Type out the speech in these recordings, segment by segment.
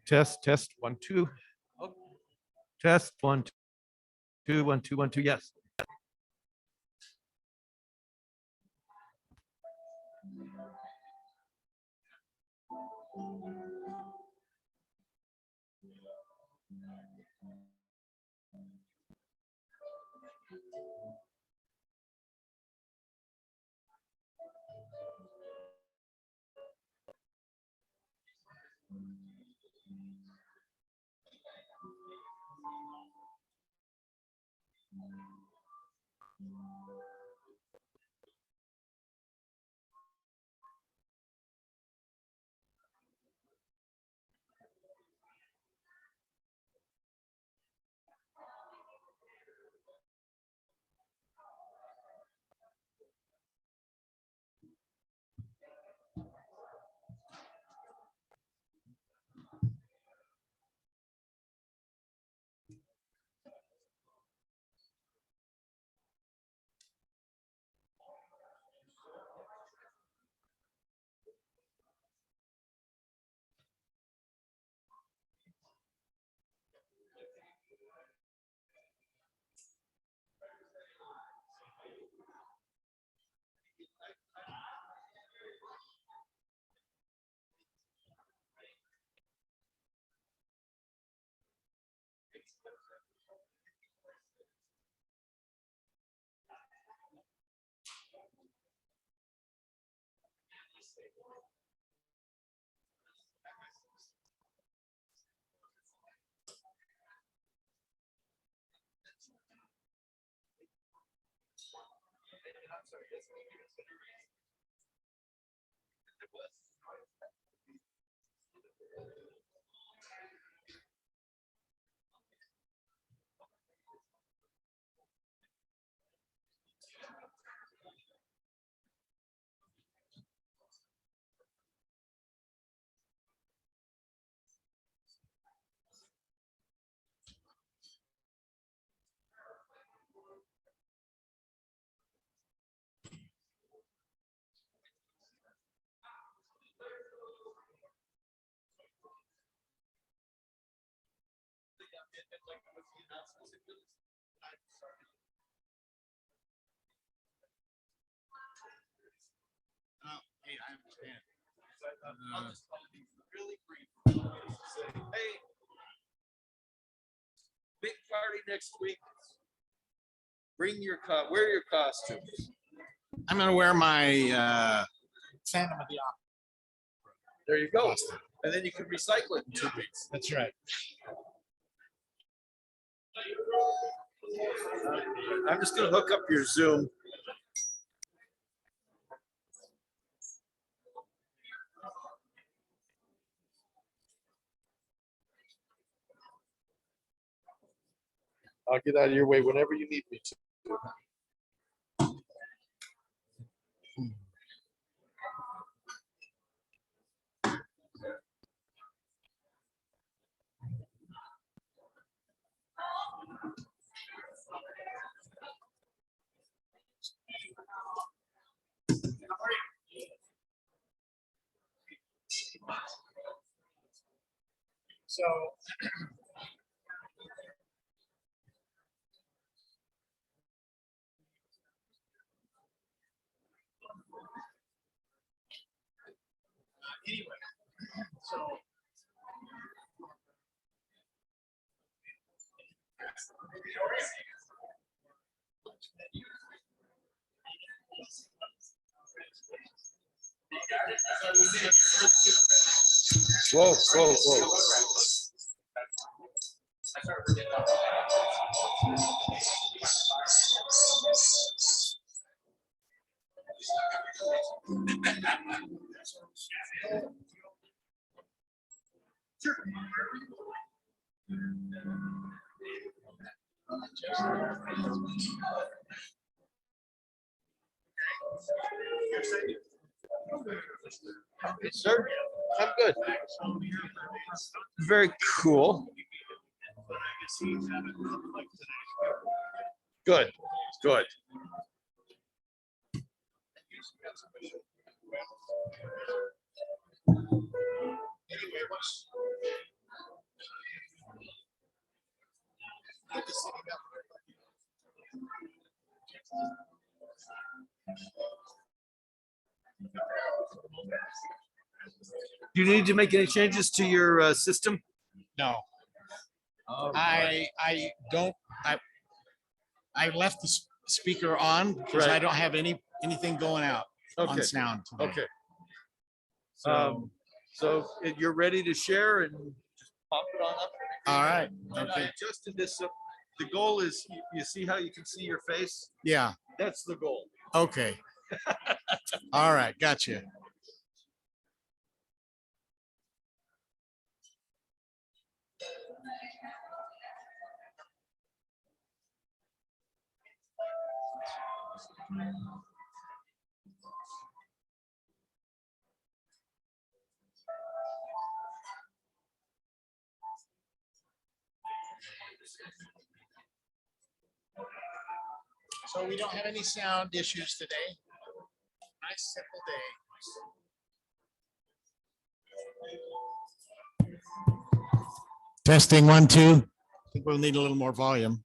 Test 1 2. Test 1 2 1 2 1 2. Yes. Hey, I understand. I'll just be really brief. Hey, big party next week. Bring your wear your costumes. I'm gonna wear my Phantom of the Opera. There you go. And then you can recycle it in 2 weeks. That's right. I'm just gonna hook up your Zoom. I'll get out of your way whenever you need me to. So anyway, so Whoa, whoa, whoa. Sir, I'm good. Very cool. Good, good. Do you need to make any changes to your system? No, I don't, I left the speaker on because I Right. don't have anything going out on Okay, sound today. okay. So, So you're ready to share and just pop it on up? all right. I Okay. adjusted this up. The goal is, you see how you can see your face? Yeah. That's the goal. Okay. All right. Gotcha. So we don't have any sound issues today. Nice simple day. Testing 1, 2. I think we'll need a little more volume.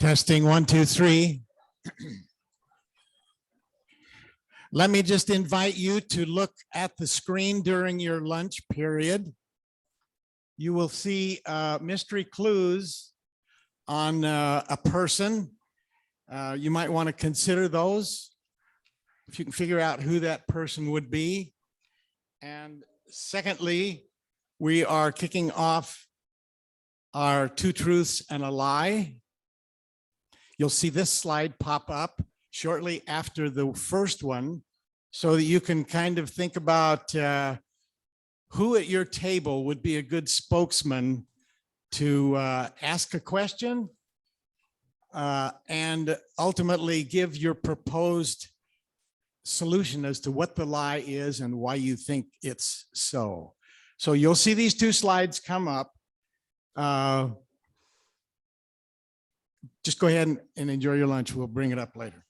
Testing 1, 2, 3. Let me just invite you to look at the screen during your lunch period. You will see mystery clues on a person. You might want to consider those if you can figure out who that person would be. And secondly, we are kicking off our 2 truths and a lie. You'll see this slide pop up shortly after the first one so that you can kind of think about who at your table would be a good spokesman to ask a question and ultimately give your proposed solution as to what the lie is and why you think it's so. So you'll see these 2 slides come up. Just go ahead and enjoy your lunch. We'll bring it up later.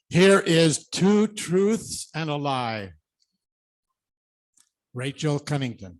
Here is two truths and a lie. Rachel Cunnington.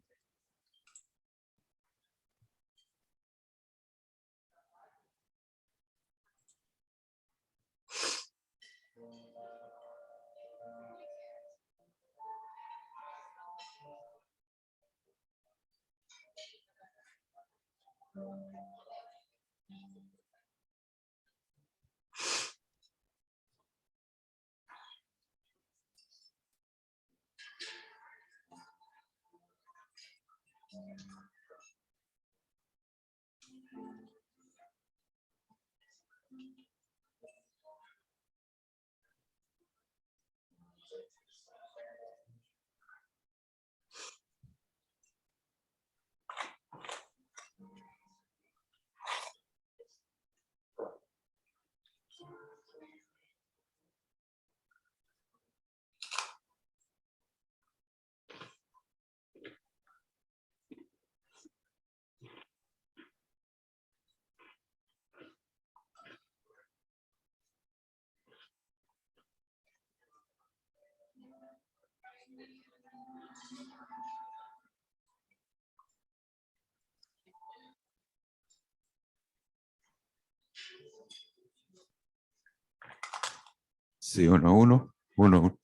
Sí, 1-1, 1-1.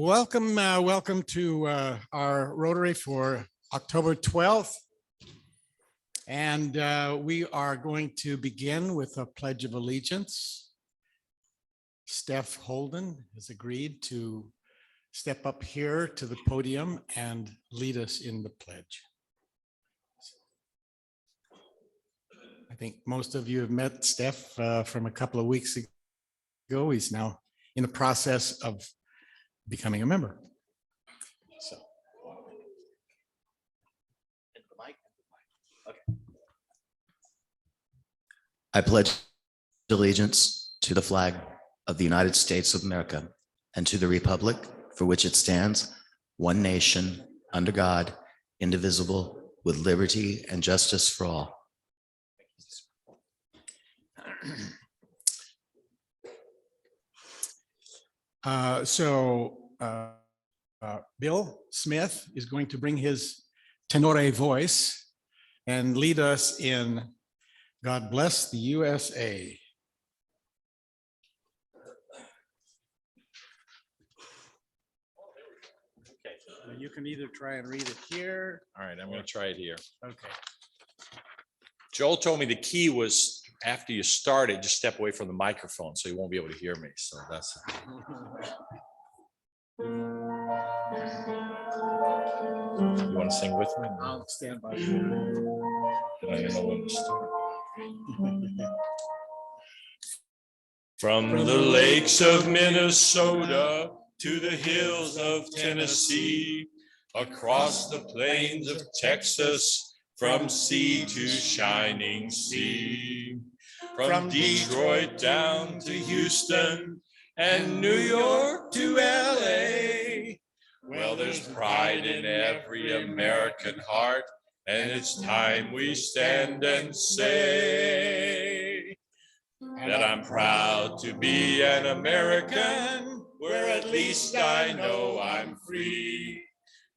Welcome to our Rotary for October 12th. And we are going to begin with a Pledge of Allegiance. Steph Holden has agreed to step up here to the podium and lead us in the pledge. I think most of you have met Steph from a couple of weeks ago. He's now in the process of becoming a member. So. I pledge allegiance to the flag of the United States of America and to the republic for which it stands, one nation, under God, indivisible, with liberty and justice for all. Bill Smith is going to bring his tenore voice and lead us in God Bless the USA. You can either try and read it here. All right, I'm going to try it here. Okay. Joel told me the key was after you start it, just step away from the microphone so you won't be able to hear me. So that's. You want to sing with me? I'll stand by. I don't know when to start. From the lakes of Minnesota to the hills of Tennessee, across the plains of Texas, from sea to shining sea, from Detroit down to Houston and New York to LA. Well, there's pride in every American heart, and it's time we stand and say that I'm proud to be an American, where at least I know I'm free.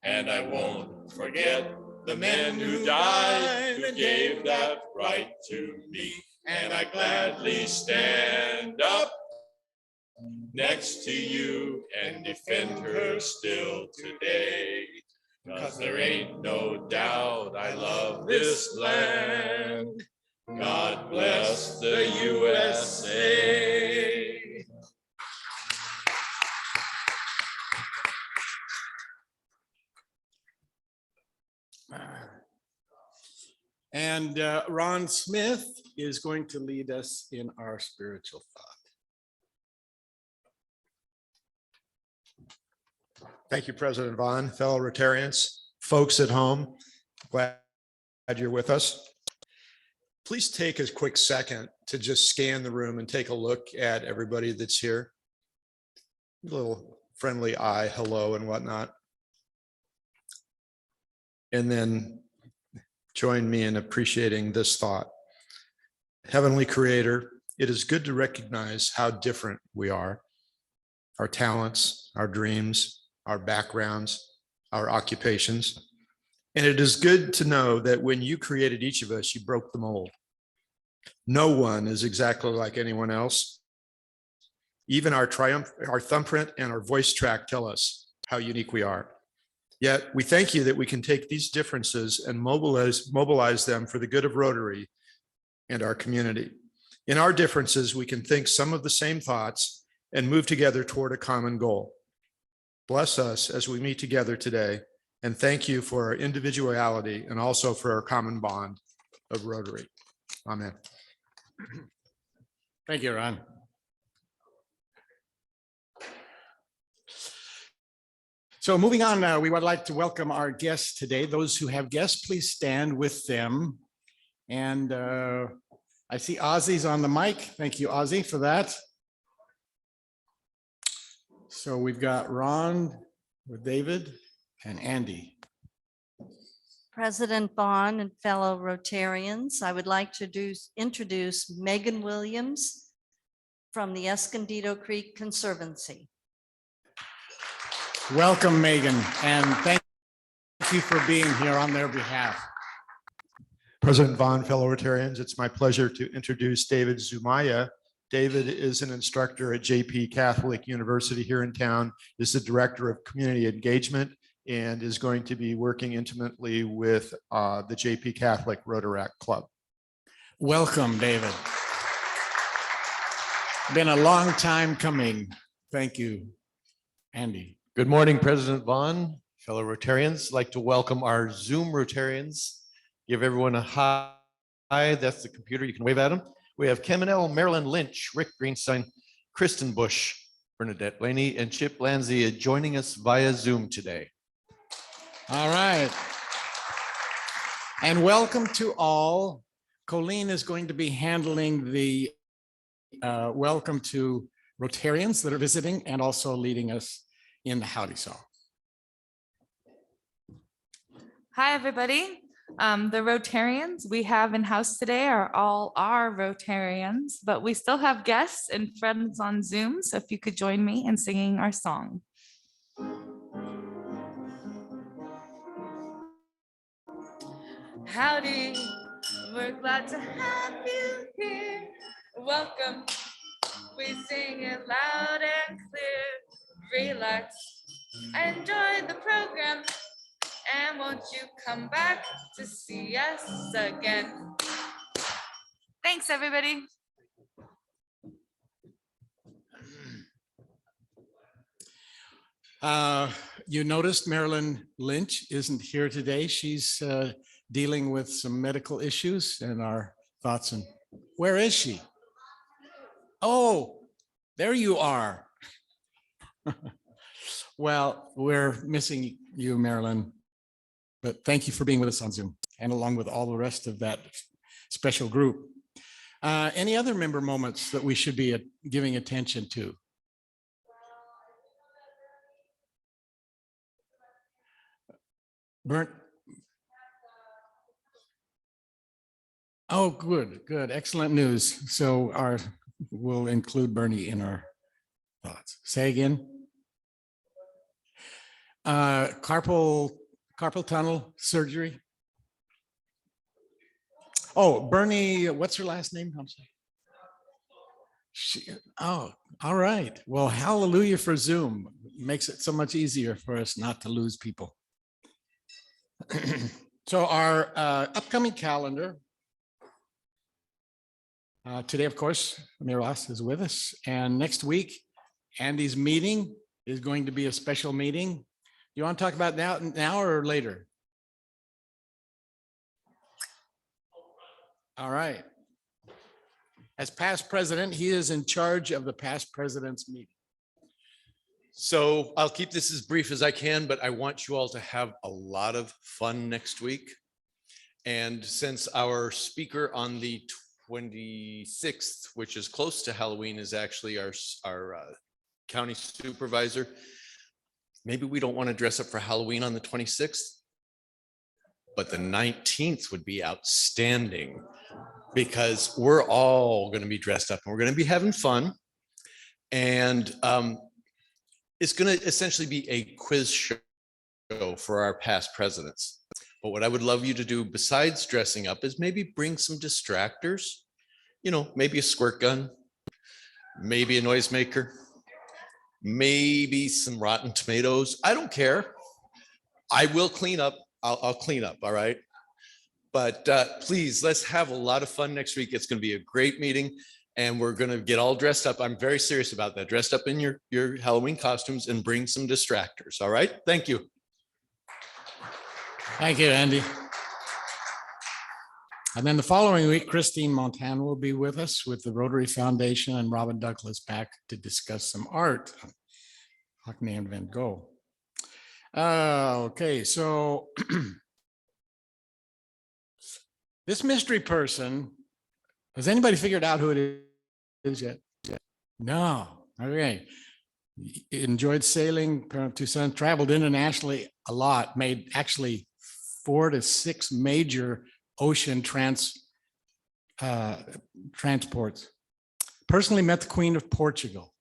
And I won't forget the men who died, who gave that right to me. And I gladly stand up next to you and defend her still today. 'Cause there ain't no doubt I love this land. God bless the USA. And Ron Smith is going to lead us in our spiritual thought. Thank you, President Vaughn, fellow Rotarians, folks at home. Glad you're with us. Please take a quick second to just scan the room and take a look at everybody that's here. A little friendly eye, hello and whatnot. And then join me in appreciating this thought. Heavenly Creator, it is good to recognize how different we are, our talents, our dreams, our backgrounds, our occupations. And it is good to know that when you created each of us, you broke the mold. No one is exactly like anyone else. Even our thumbprint and our voice track tell us how unique we are. Yet we thank you that we can take these differences and mobilize them for the good of Rotary and our community. In our differences, we can think some of the same thoughts and move together toward a common goal. Bless us as we meet together today, and thank you for our individuality and also for our common bond of Rotary. Amen. Thank you, Ron. So moving on, we would like to welcome our guests today. Those who have guests, please stand with them. And I see Ozzy's on the mic. Thank you, Ozzy, for that. So we've got Ron with David and Andy. President Vaughn and fellow Rotarians, I would like to introduce Megan Williams from the Escondido Creek Conservancy. Welcome, Megan, and thank you for being here on their behalf. President Vaughn, fellow Rotarians, it's my pleasure to introduce David Zumaya David is an instructor at JP Catholic University here in town, is the Director of Community Engagement, and is going to be working intimately with the JP Catholic Rotary Club. Welcome, David. Been a long time coming. Thank you, Andy. Good morning, President Vaughn, fellow Rotarians. I'd like to welcome our Zoom Rotarians. Give everyone a hi. That's the computer. You can wave at them. We have Kim Manell, Marilyn Lynch, Rick Greenstein, Kristen Bush, Bernadette Blaney, and Chip Lanzia joining us via Zoom today. All right. And welcome to all. Colleen is going to be handling the welcome to Rotarians that are visiting and also leading us in the Howdy Song. Hi, everybody. The Rotarians we have in house today are all our Rotarians, but we still have guests and friends on Zoom. So if you could join me in singing our song. Howdy, we're glad to have you here. Welcome, we sing it loud and clear. Relax, enjoy the program. And won't you come back to see us again? Thanks, everybody. You noticed Marilyn Lynch isn't here today. She's dealing with some medical issues, and our thoughts and where is she? Oh, there you are. Well, we're missing you, Marilyn, but thank you for being with us on Zoom and along with all the rest of that special group. Any other member moments that we should be giving attention to? Burnt. Oh, good, good, excellent news. So we'll include Bernie in our thoughts. Say again. Carpal tunnel surgery. Oh, Bernie, what's her last name? I'm sorry. Oh, all right. Well, hallelujah for Zoom. Makes it so much easier for us not to lose people. So our upcoming calendar. Today, of course, Mayor Ross is with us. And next week, Andy's meeting is going to be a special meeting. You want to talk about now or later? All right. As past president, he is in charge of the past president's meeting. So I'll keep this as brief as I can, but I want you all to have a lot of fun next week. And since our speaker on the 26th, which is close to Halloween, is actually our county supervisor, maybe we don't want to dress up for Halloween on the 26th, but the 19th would be outstanding because we're all going to be dressed up and we're going to be having fun. And it's going to essentially be a quiz show for our past presidents. But what I would love you to do besides dressing up is maybe bring some distractors, maybe a squirt gun, maybe a noisemaker, maybe some rotten tomatoes. I don't care. I will clean up. I'll clean up. All right. But please, let's have a lot of fun next week. It's going to be a great meeting and we're going to get all dressed up. I'm very serious about that. Dressed up in your Halloween costumes and bring some distractors. All right. Thank you. Thank you, Andy. And then the following week, Christine Montana will be with us with the Rotary Foundation and Robin Douglas back to discuss some art. Hockney and Van Gogh. Okay, so this mystery person, has anybody figured out who it is yet? No. Okay. Enjoyed sailing to sun, traveled internationally a lot, made actually 4 to 6 major ocean transports. Personally met the Queen of Portugal.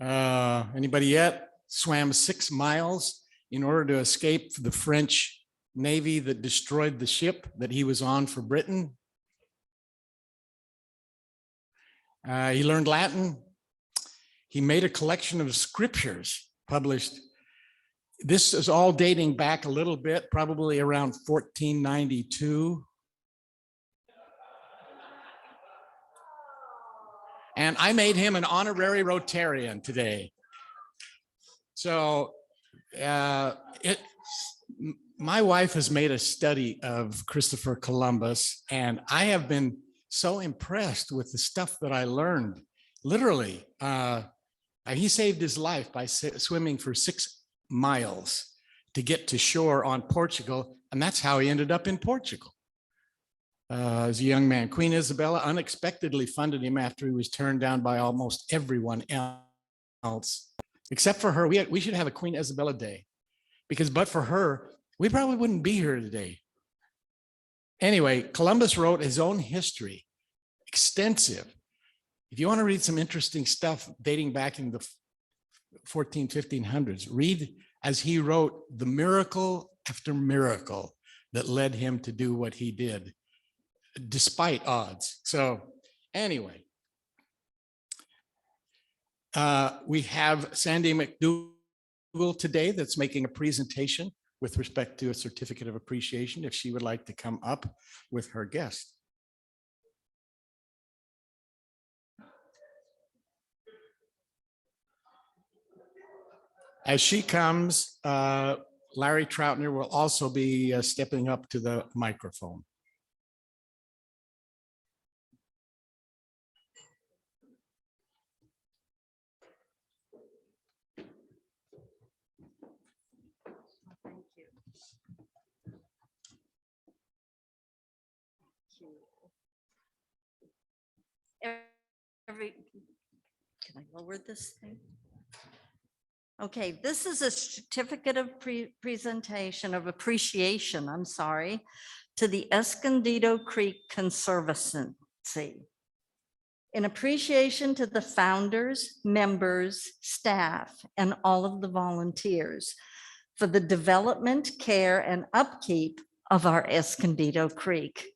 Anybody yet? Swam 6 miles in order to escape the French Navy that destroyed the ship that he was on for Britain. He learned Latin. He made a collection of scriptures published. This is all dating back a little bit, probably around 1492. And I made him an honorary Rotarian today. So my wife has made a study of Christopher Columbus, and I have been so impressed with the stuff that I learned. Literally, he saved his life by swimming for 6 miles to get to shore on Portugal, and that's how he ended up in Portugal. As a young man, Queen Isabella unexpectedly funded him after he was turned down by almost everyone else, except for her. We should have a Queen Isabella Day, because but for her, we probably wouldn't be here today. Anyway, Columbus wrote his own history, extensive. If you want to read some interesting stuff dating back in the 1500s, read as he wrote the miracle after miracle that led him to do what he did, despite odds. So anyway, we have Sandy McDougall today that's making a presentation with respect to a certificate of appreciation, if she would like to come up with her guest. As she comes, Larry Troutner will also be stepping up to the microphone. Thank you. Can I lower this thing? Okay, this is a certificate of presentation of appreciation, I'm sorry, to the Escondido Creek Conservancy. In appreciation to the founders, members, staff, and all of the volunteers for the development, care, and upkeep of our Escondido Creek.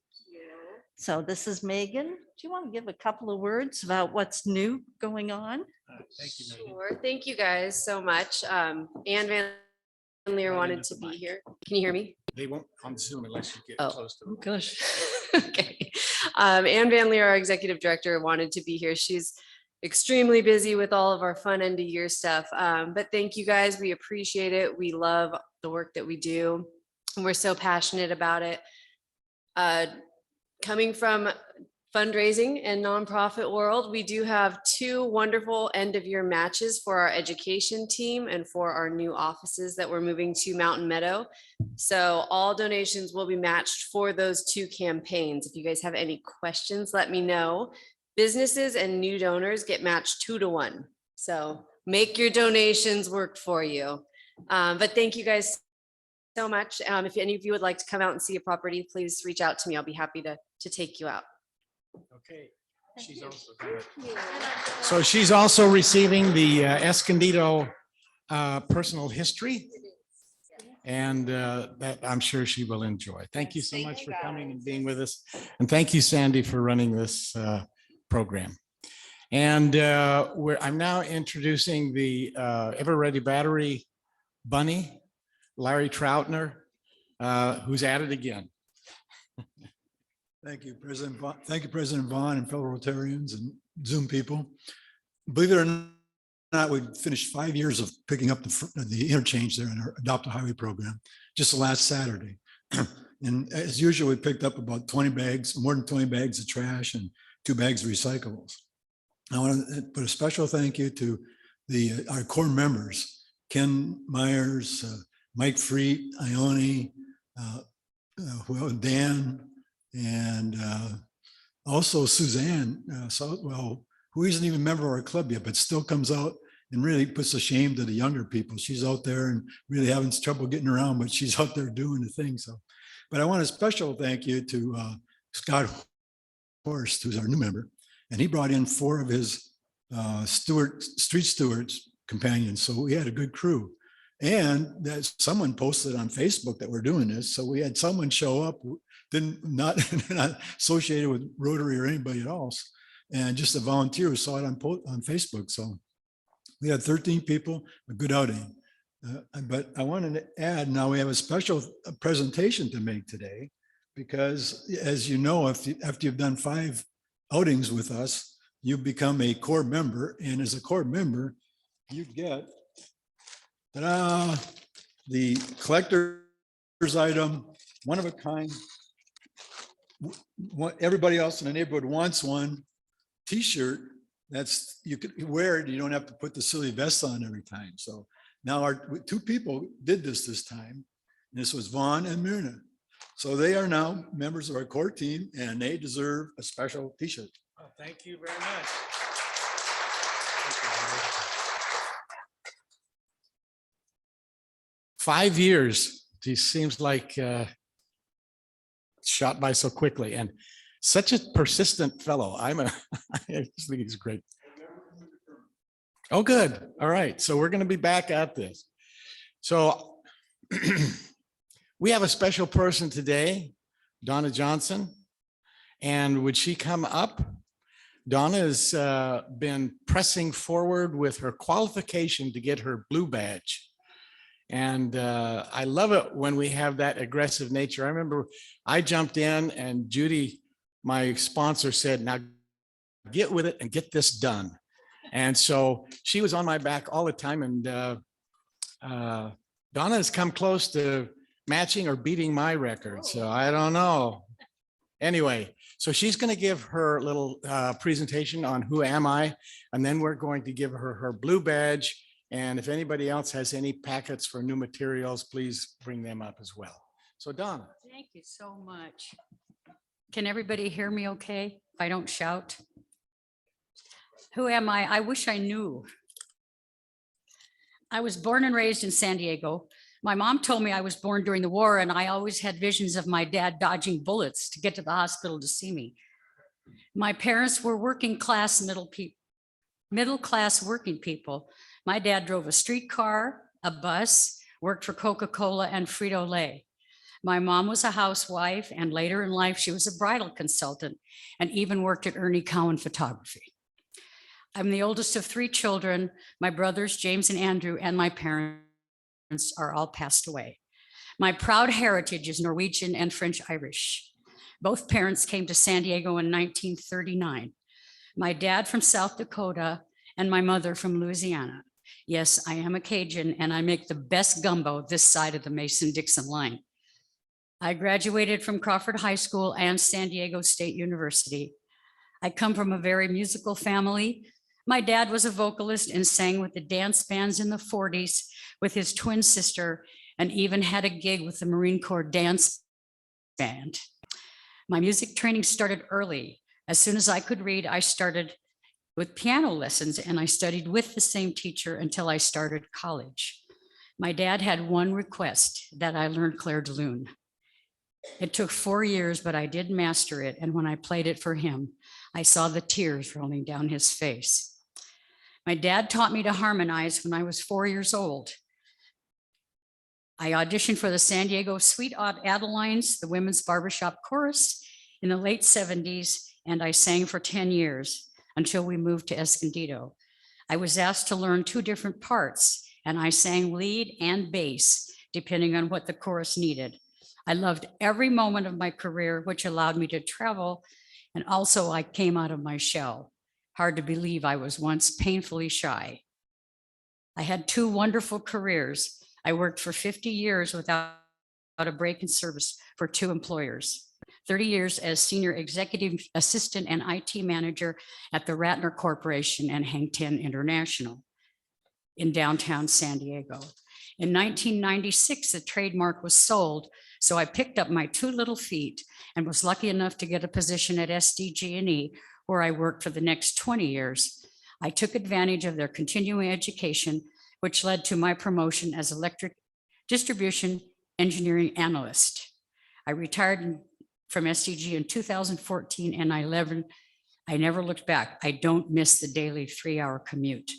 So this is Megan. Do you want to give a couple of words about what's new going on? Thank you, Megan. Sure. Thank you guys so much. Ann Van Leer Right wanted into to the be mic. here. Can you hear me? They won't on Zoom unless you get Oh, close to oh them. gosh. Okay. Ann Van Leer, our executive director, wanted to be here. She's extremely busy with all of our fun end of year stuff. But thank you guys. We appreciate it. We love the work that we do. And we're so passionate about it. Coming from fundraising and nonprofit world, we do have 2 wonderful end of year matches for our education team and for our new offices that we're moving to Mountain Meadow. So all donations will be matched for those 2 campaigns. If you guys have any questions, let me know. Businesses and new donors get matched 2 to 1. So make your donations work for you. But thank you guys so much. If any of you would like to come out and see a property, please reach out to me. I'll be happy to take you out. Okay. So she's also receiving the Escondido personal history, and that I'm sure she will enjoy. Thank you so much for coming and being with us. And thank you, Sandy, for running this program. And I'm now introducing the Ever Ready Battery Bunny, Larry Troutner, who's at it again. Thank you, President Vaughn. Thank you, President Vaughn and fellow Rotarians and Zoom people. Believe it or not, we finished 5 years of picking up the interchange there in our Adopt a Highway program just last Saturday. And as usual, we picked up about 20 bags, more than 20 bags of trash and 2 bags of recyclables. I want to put a special thank you to our core members, Ken Myers, Mike Freet, Ione, Dan, and also Suzanne Southwell, who isn't even a member of our club yet, but still comes out and really puts a shame to the younger people. She's out there and really having trouble getting around, but she's out there doing the thing. So, but I want a special thank you to Scott Horst, who's our new member, and he brought in 4 of his street stewards companions. So we had a good crew. And that someone posted on Facebook that we're doing this. So we had someone show up, not associated with Rotary or anybody else, and just a volunteer who saw it on Facebook. So we had 13 people, a good outing. But I wanted to add, now we have a special presentation to make today, because as you know, after you've done 5 outings with us, you become a core member. And as a core member, you get the collector's item, one of a kind. What everybody else in the neighborhood wants, one t-shirt that's, you could wear it, you don't have to put the silly vest on every time. So now our 2 people did this time. This was Vaughn and Myrna. So they are now members of our core team, and they deserve a special t-shirt. Oh, thank you very much. 5 years. He seems like shot by so quickly, and such a persistent fellow. I just think he's great. Oh, good. All right. So we're going to be back at this. So we have a special person today, Donna Johnson. And would she come up? Donna has been pressing forward with her qualification to get her blue badge. And I love it when we have that aggressive nature. I remember I jumped in and Judy, my sponsor, said, now get with it and get this done. And so she was on my back all the time. And Donna has come close to matching or beating my record. So I don't know. Anyway, so she's going to give her little presentation on who am I, and then we're going to give her her blue badge. And if anybody else has any packets for new materials, please bring them up as well. So Donna. Thank you so much. Can everybody hear me okay if I don't shout? Who am I? I wish I knew. I was born and raised in San Diego. My mom told me I was born during the war, and I always had visions of my dad dodging bullets to get to the hospital to see me. My parents were working class middle class working people. My dad drove a streetcar, a bus, worked for Coca-Cola and Frito-Lay. My mom was a housewife, and later in life, she was a bridal consultant and even worked at Ernie Cowan Photography. I'm the oldest of 3 children. My brothers, James and Andrew, and my parents are all passed away. My proud heritage is Norwegian and French Irish. Both parents came to San Diego in 1939. My dad from South Dakota and my mother from Louisiana. Yes, I am a Cajun, and I make the best gumbo this side of the Mason-Dixon line. I graduated from Crawford High School and San Diego State University. I come from a very musical family. My dad was a vocalist and sang with the dance bands in the 40s with his twin sister, and even had a gig with the Marine Corps dance band. My music training started early. As soon as I could read, I started with piano lessons, and I studied with the same teacher until I started college. My dad had one request, that I learn Clair de Lune. It took 4 years, but I did master it. And when I played it for him, I saw the tears rolling down his face. My dad taught me to harmonize when I was 4 years old. I auditioned for the San Diego Sweet Adelines, the women's barbershop chorus, in the late 70s, and I sang for 10 years until we moved to Escondido. I was asked to learn 2 different parts, and I sang lead and bass, depending on what the chorus needed. I loved every moment of my career, which allowed me to travel, and also I came out of my shell. Hard to believe I was once painfully shy. I had 2 wonderful careers. I worked for 50 years without a break in service for 2 employers. 30 years as senior executive assistant and IT manager at the Ratner Corporation and Hang 10 International in downtown San Diego. In 1996, the trademark was sold, so I picked up my 2 little feet and was lucky enough to get a position at SDG&E, where I worked for the next 20 years. I took advantage of their continuing education, which led to my promotion as electric distribution engineering analyst. I retired from SDG in 2014, and I never looked back. I don't miss the daily 3-hour commute.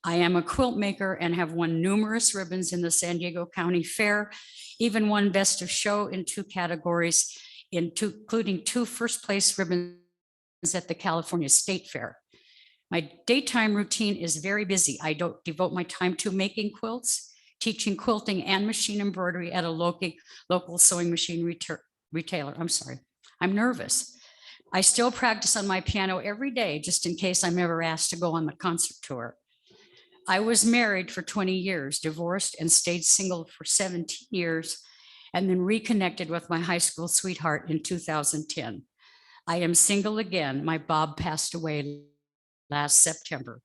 I am a quilt maker and have won numerous ribbons in the San Diego County Fair, even won Best of Show in 2 categories, including 2 first-place ribbons at the California State Fair. My daytime routine is very busy. I don't devote my time to making quilts, teaching quilting and machine embroidery at a local sewing machine retailer. I'm sorry, I'm nervous. I still practice on my piano every day, just in case I'm ever asked to go on the concert tour. I was married for 20 years, divorced and stayed single for 17 years, and then reconnected with my high school sweetheart in 2010. I am single again. My Bob passed away last September.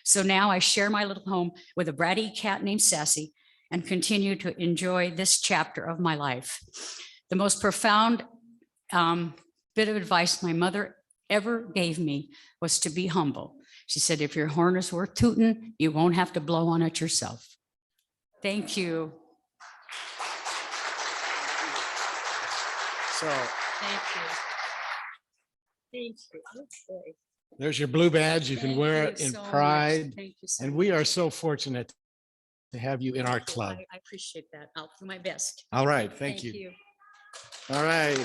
So now I share my little home with a bratty cat named Sassy and continue to enjoy this chapter of my life. The most profound bit of advice my mother ever gave me was to be humble. She said, if your horn is worth tooting, you won't have to blow on it yourself. Thank you. So Thank you. Thank you. Okay. there's your blue badge. You can Thank wear you it in so much. pride. Thank you so And we much. are so fortunate to have you in our Thank you. club. I appreciate that. I'll do my best. All right, thank you. All right.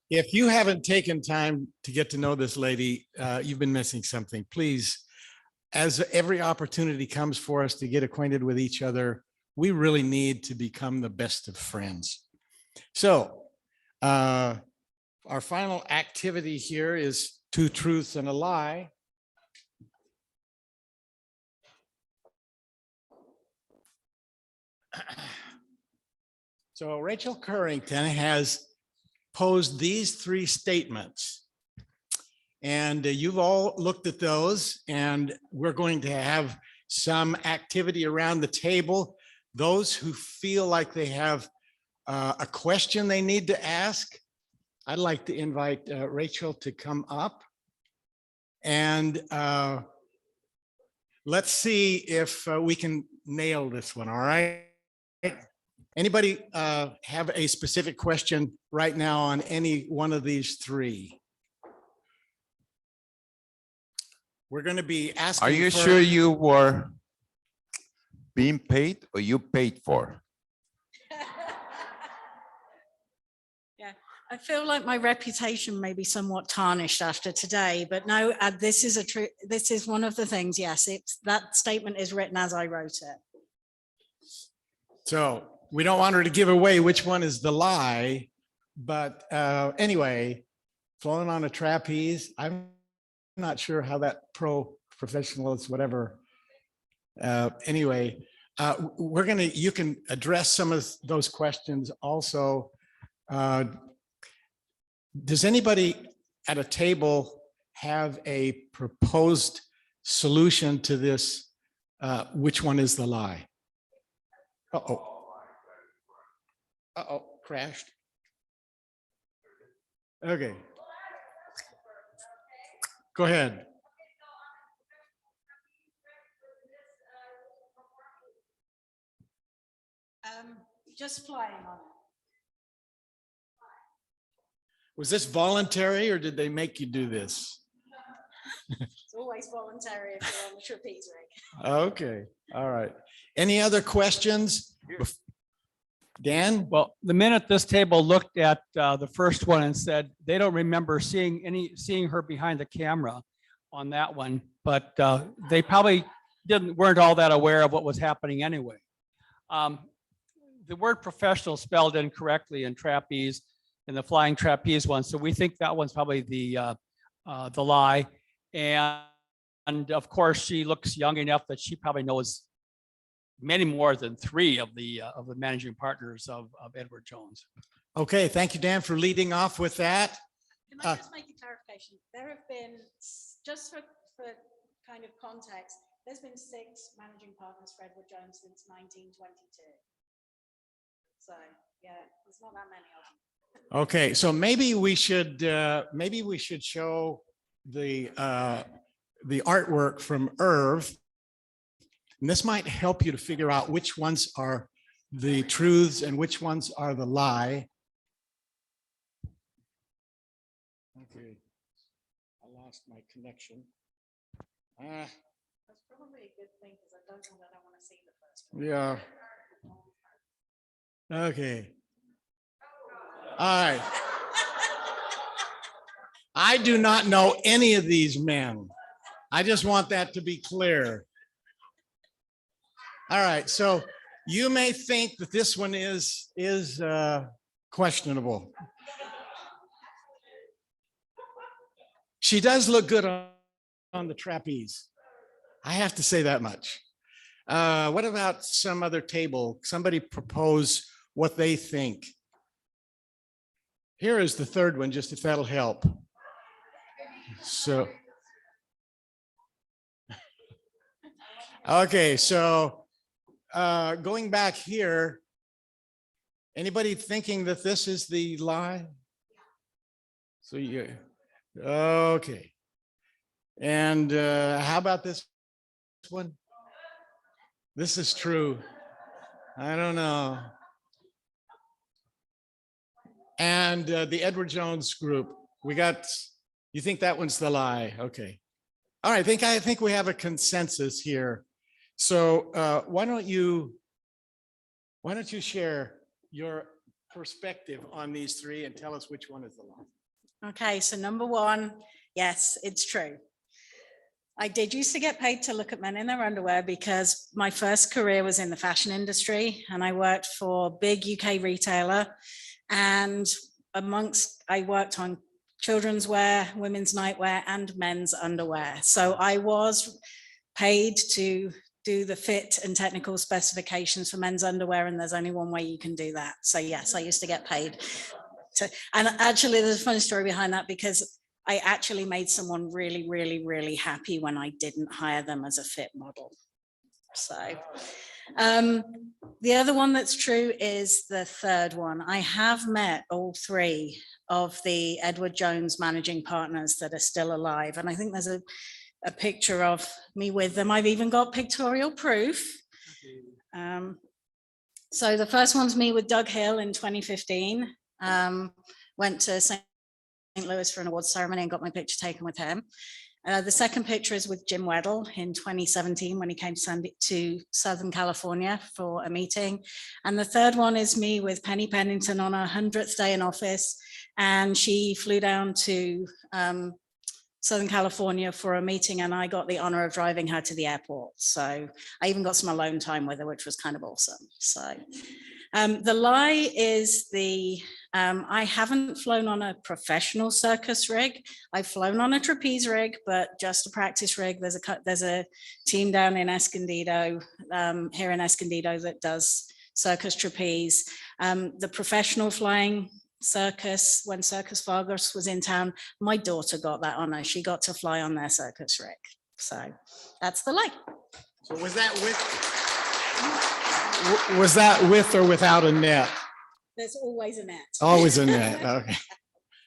If you haven't taken time to get to know this lady, you've been missing something. Please, as every opportunity comes for us to get acquainted with each other, we really need to become the best of friends. So our final activity here is two truths and a lie. So Rachel Currington has posed these three statements. And you've all looked at those, and we're going to have some activity around the table. Those who feel like they have a question they need to ask, I'd like to invite Rachel to come up. And let's see if we can nail this one, all right? Anybody have a specific question right now on any one of these three? We're going to be asking. Are you for- sure you were being paid or you paid for? I feel like my reputation may be somewhat tarnished after today, but no, this is this is one of the things. Yes, that statement is written as I wrote it. So we don't want her to give away which one is the lie, but anyway, flown on a trapeze. I'm not sure how that professional is, whatever. Anyway, you can address some of those questions also. Does anybody at a table have a proposed solution to this? Which one is the lie? Uh-oh. Uh-oh, crashed. Okay. Go ahead. Just flying on it. Was this voluntary or did they make you do this? It's always voluntary if you're on the trapeze rig. Okay, all right. Any other questions? Dan? Well, the minute this table looked at the first one and said they don't remember seeing her behind the camera on that one, but they probably weren't all that aware of what was happening anyway. The word professional spelled incorrectly in trapeze, in the flying trapeze one, so we think that one's probably the lie. And of course, she looks young enough that she probably knows many more than three of the managing partners of Edward Jones. Okay, thank you, Dan, for leading off with that. Can I just make a clarification? There have been, just for kind of context, there's been 6 managing partners for Edward Jones since 1922. So yeah, there's not that many of them. Okay, so maybe we should show the artwork from Irv. And this might help you to figure out which ones are the truths and which ones are the lie. Okay, I lost my connection. That's probably a good thing because I don't want to see the first one. Yeah. Okay. All right. I do not know any of these men. I just want that to be clear. All right, so you may think that this one is questionable. She does look good on the trapeze. I have to say that much. What about some other table? Somebody propose what they think. Here is the third one, just if that'll help. So, okay, so going back here, anybody thinking that this is the lie? So you, okay. And how about this one? This is true. I don't know. And the Edward Jones group, we got, you think that one's the lie? Okay. All right, I think we have a consensus here. So why don't you share your perspective on these three and tell us which one is the lie? Okay, so number one, yes, it's true. I did used to get paid to look at men in their underwear because my first career was in the fashion industry and I worked for a big UK retailer, and I worked on children's wear, women's nightwear and men's underwear. So I was paid to do the fit and technical specifications for men's underwear, and there's only one way you can do that. So yes, I used to get paid to, and actually there's a funny story behind that because I actually made someone really, really, really happy when I didn't hire them as a fit model. So the other one that's true is the third one. I have met all three of the Edward Jones managing partners that are still alive. And I think there's a picture of me with them. I've even got pictorial proof. So the first one's me with Doug Hill in 2015. Went to St. Louis for an awards ceremony and got my picture taken with him. The second picture is with Jim Weddle in 2017 when he came to Southern California for a meeting. And the third one is me with Penny Pennington on her 100th day in office. And she flew down to Southern California for a meeting and I got the honor of driving her to the airport. So I even got some alone time with her, which was kind of awesome. So the lie is I haven't flown on a professional circus rig. I've flown on a trapeze rig, but just a practice rig. There's a team down in Escondido, here in Escondido, that does circus trapeze. The professional flying circus, when Circus Vargas was in town, my daughter got that honor. She got to fly on their circus rig. So that's the lie. So was that with or without a net? There's always a net. Always a net. Okay.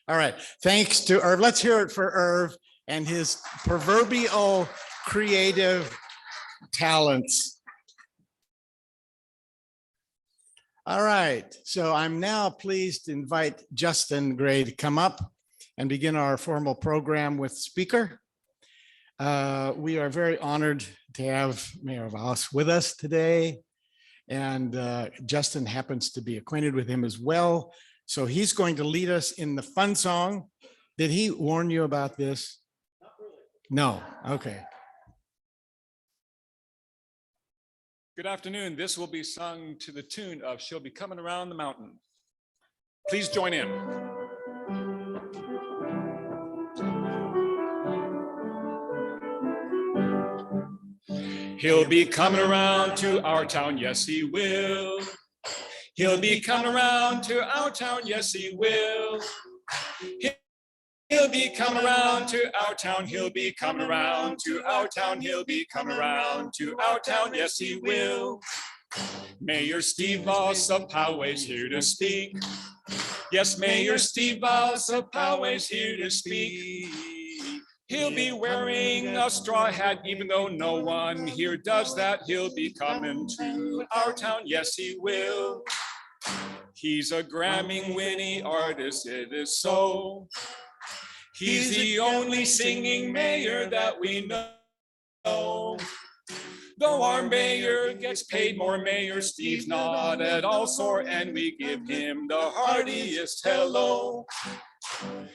All right. Thanks to Irv. Let's hear it for Irv and his proverbial creative talents. All right. So I'm now pleased to invite Justin Gray to come up and begin our formal program with speaker. We are very honored to have Mayor Vaus with us today. And Justin happens to be acquainted with him as well. So he's going to lead us in the fun song. Did he warn you about this? Not really. No, okay. Good afternoon. This will be sung to the tune of She'll Be Coming Around the Mountain. Please join in. He'll be coming around to our town, yes, he will. He'll be coming around to our town, yes, he will. He'll be coming around to our town, he'll be coming around to our town, he'll be coming around to our town, yes, he will. Mayor Steve Vaus of Poway's here to speak. Yes, Mayor Steve Vaus of Poway's here to speak. He'll be wearing a straw hat, even though no one here does that. He'll be coming to our town, yes, he will. He's a Grammy-winning artist, it is so. He's the only singing mayor that we know. Though our mayor gets paid more, Mayor Steve's not at all sore, and we give him the heartiest hello.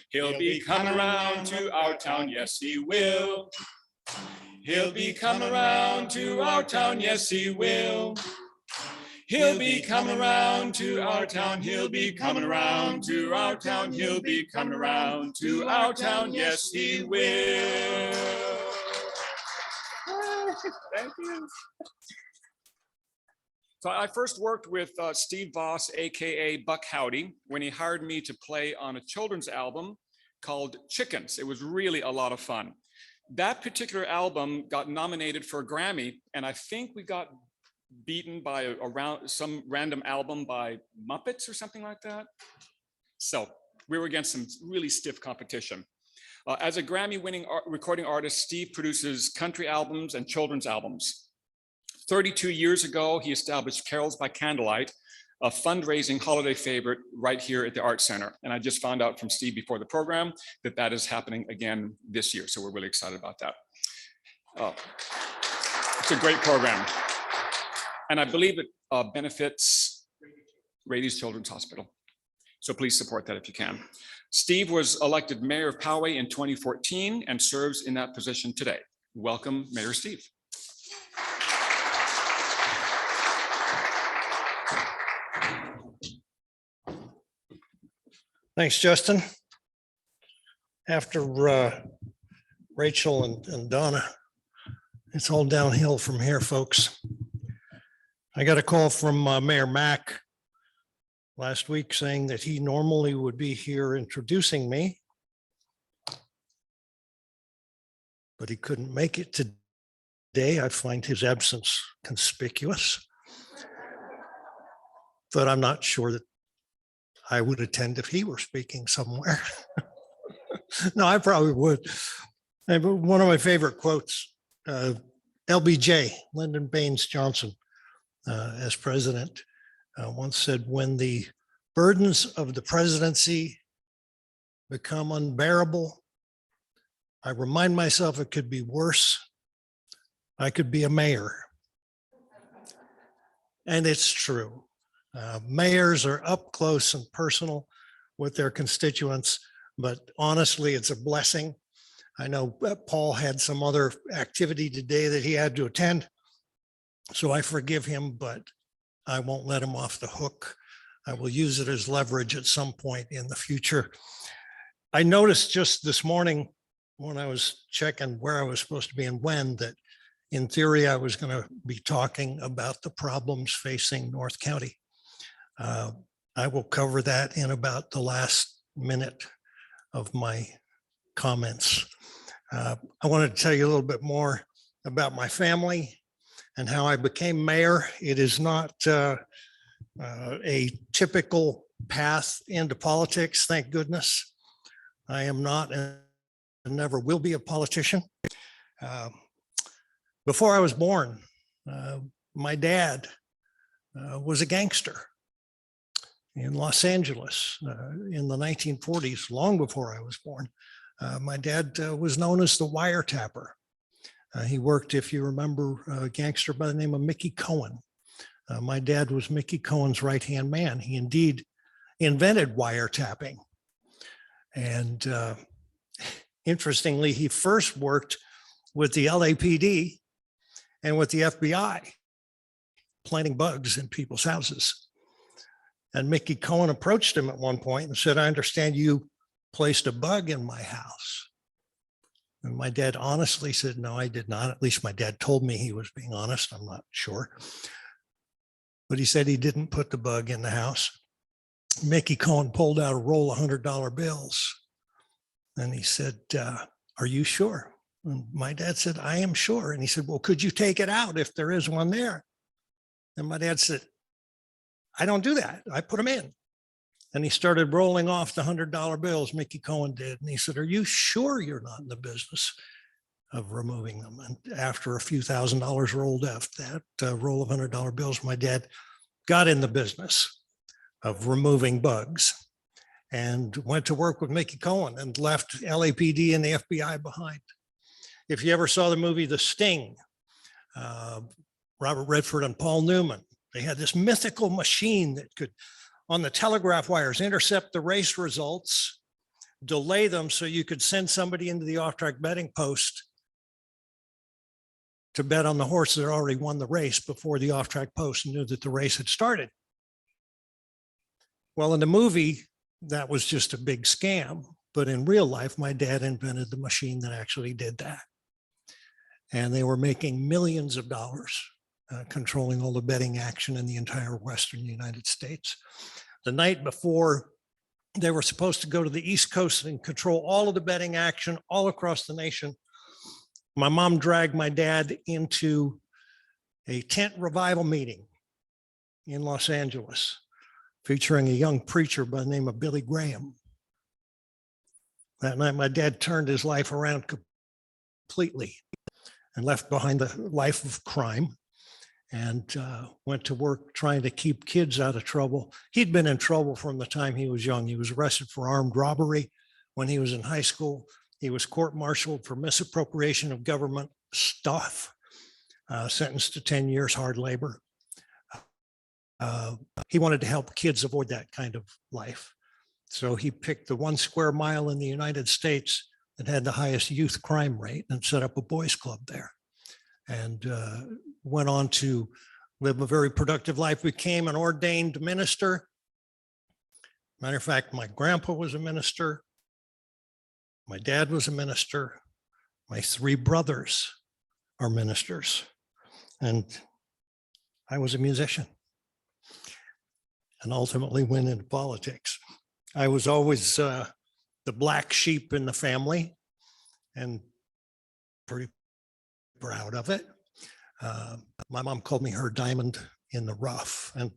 He'll be coming around to our town, yes, he will. He'll be coming around to our town, yes, he will. He'll be coming around to our town, he'll be coming around to our town, he'll be coming around to our town, yes, he will. Thank you. So I first worked with Steve Vaus, AKA Buck Howdy, when he hired me to play on a children's album called Chickens. It was really a lot of fun. That particular album got nominated for a Grammy, and I think we got beaten by some random album by Muppets or something like that. So we were against some really stiff competition. As a Grammy-winning recording artist, Steve produces country albums and children's albums. 32 years ago, he established Carols by Candlelight, a fundraising holiday favorite right here at the Art Center. And I just found out from Steve before the program that that is happening again this year. So we're really excited about that. It's a great program. And I believe it benefits Rady's Children's Hospital. So please support that if you can. Steve was elected mayor of Poway in 2014 and serves in that position today. Welcome, Mayor Steve. Thanks, Justin. After Rachel and Donna, it's all downhill from here, folks. I got a call from Mayor Mack last week saying that he normally would be here introducing me, but he couldn't make it today. I find his absence conspicuous, but I'm not sure that I would attend if he were speaking somewhere. No, I probably would. One of my favorite quotes, LBJ, Lyndon Baines Johnson, as president, once said, when the burdens of the presidency become unbearable, I remind myself it could be worse. I could be a mayor. And it's true. Mayors are up close and personal with their constituents, but honestly, it's a blessing. I know Paul had some other activity today that he had to attend, so I forgive him, but I won't let him off the hook. I will use it as leverage at some point in the future. I noticed just this morning when I was checking where I was supposed to be and when, that in theory, I was going to be talking about the problems facing North County. I will cover that in about the last minute of my comments. I wanted to tell you a little bit more about my family and how I became mayor. It is not a typical path into politics, thank goodness. I am not and never will be a politician. Before I was born, my dad was a gangster in Los Angeles in the 1940s, long before I was born. My dad was known as the wiretapper. He worked, if you remember, a gangster by the name of Mickey Cohen. My dad was Mickey Cohen's right-hand man. He indeed invented wiretapping. And interestingly, he first worked with the LAPD and with the FBI, planting bugs in people's houses. And Mickey Cohen approached him at one point and said, I understand you placed a bug in my house. And my dad honestly said, no, I did not. At least my dad told me he was being honest. I'm not sure. But he said he didn't put the bug in the house. Mickey Cohen pulled out a roll of $100 bills. And he said, are you sure? And my dad said, I am sure. And he said, well, could you take it out if there is one there? And my dad said, I don't do that. I put them in. And he started rolling off the $100 bills, Mickey Cohen did. And he said, are you sure you're not in the business of removing them? And after a few $1,000s rolled off that roll of $100 bills, my dad got in the business of removing bugs and went to work with Mickey Cohen and left LAPD and the FBI behind. If you ever saw the movie The Sting, Robert Redford and Paul Newman, they had this mythical machine that could, on the telegraph wires, intercept the race results delay them so you could send somebody into the off-track betting post to bet on the horse that already won the race before the off-track post knew that the race had started. Well, in the movie, that was just a big scam. But in real life, my dad invented the machine that actually did that. And they were making millions of dollars controlling all the betting action in the entire Western United States. The night before, they were supposed to go to the East Coast and control all of the betting action all across the nation. My mom dragged my dad into a tent revival meeting in Los Angeles, featuring a young preacher by the name of Billy Graham. That night, my dad turned his life around completely and left behind the life of crime and went to work trying to keep kids out of trouble. He'd been in trouble from the time he was young. He was arrested for armed robbery when he was in high school. He was court-martialed for misappropriation of government stuff, sentenced to 10 years hard labor. He wanted to help kids avoid that kind of life. So he picked the 1 square mile in the United States that had the highest youth crime rate and set up a boys club there, and went on to live a very productive life, became an ordained minister. Matter of fact, my grandpa was a minister. My dad was a minister. My 3 brothers are ministers. And I was a musician and ultimately went into politics. I was always the black sheep in the family and pretty proud of it. My mom called me her diamond in the rough, and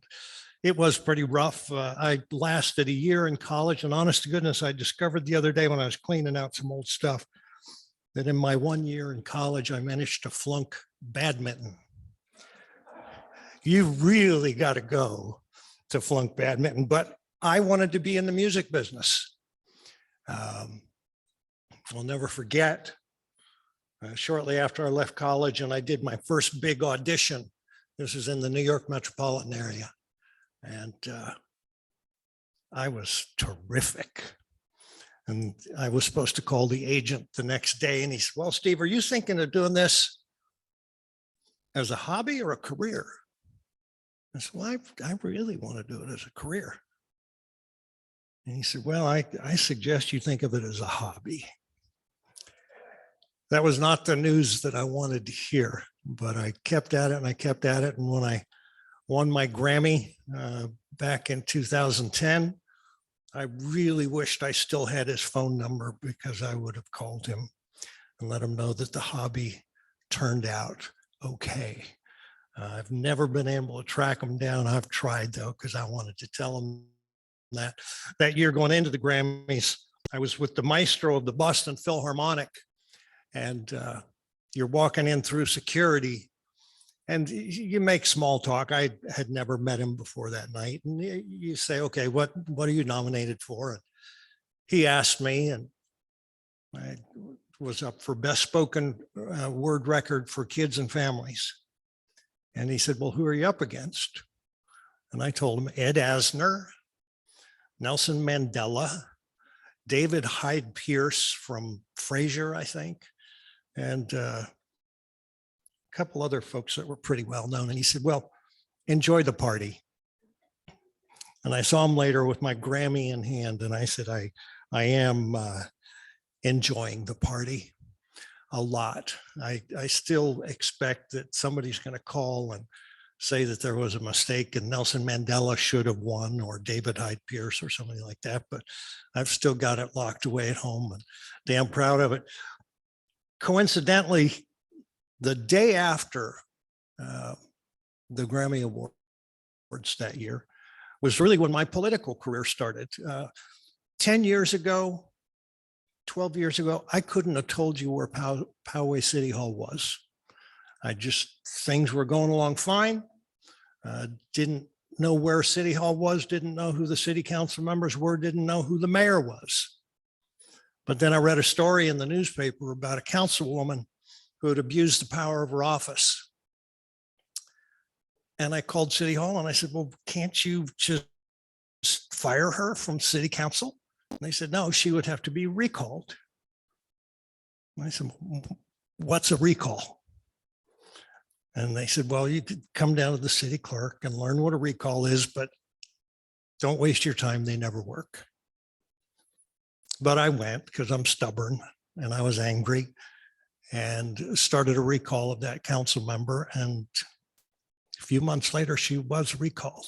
it was pretty rough. I lasted a year in college, and honest to goodness, I discovered the other day when I was cleaning out some old stuff that in my 1 year in college, I managed to flunk badminton. You really got to go to flunk badminton, but I wanted to be in the music business. I'll never forget, shortly after I left college and I did my first big audition. This is in the New York metropolitan area. And I was terrific. And I was supposed to call the agent the next day. And he said, well, Steve, are you thinking of doing this as a hobby or a career? I said, well, I really want to do it as a career. And he said, well, I suggest you think of it as a hobby. That was not the news that I wanted to hear, but I kept at it and I kept at it. And when I won my Grammy back in 2010, I really wished I still had his phone number, because I would have called him and let him know that the hobby turned out okay. I've never been able to track him down. I've tried though, because I wanted to tell him that year going into the Grammys, I was with the maestro of the Boston Philharmonic, and you're walking in through security and you make small talk. I had never met him before that night. And you say, okay, what are you nominated for? And he asked me, and I was up for best spoken word record for kids and families. And he said, well, who are you up against? And I told him Ed Asner, Nelson Mandela, David Hyde Pierce from Frasier, I think, and a couple other folks that were pretty well known. And he said, well, enjoy the party. And I saw him later with my Grammy in hand. And I said, I am enjoying the party a lot. I still expect that somebody's going to call and say that there was a mistake and Nelson Mandela should have won, or David Hyde Pierce or something like that. But I've still got it locked away at home and damn proud of it. Coincidentally, the day after the Grammy Awards that year was really when my political career started. 10 years ago, 12 years ago, I couldn't have told you where Poway City Hall was. Things were going along fine. Didn't know where City Hall was, didn't know who the city council members were, didn't know who the mayor was. But then I read a story in the newspaper about a councilwoman who had abused the power of her office. And I called City Hall and I said, well, can't you just fire her from city council? And they said, no, she would have to be recalled. And I said, what's a recall? And they said, well, you could come down to the city clerk and learn what a recall is, but don't waste your time. They never work. But I went because I'm stubborn and I was angry and started a recall of that council member. And a few months later, she was recalled,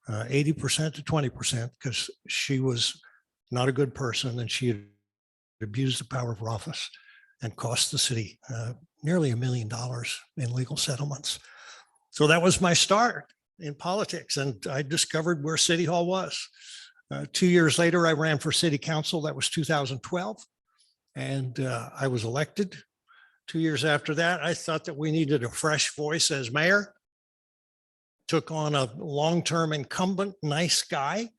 80% to 20%, because she was not a good person and she had abused the power of her office and cost the city nearly $1 million in legal settlements. So that was my start in politics, and I discovered where City Hall was. 2 years later, I ran for city council. That was 2012, and I was elected. 2 years after that, I thought that we needed a fresh voice as mayor. Took on a long-term incumbent, nice guy,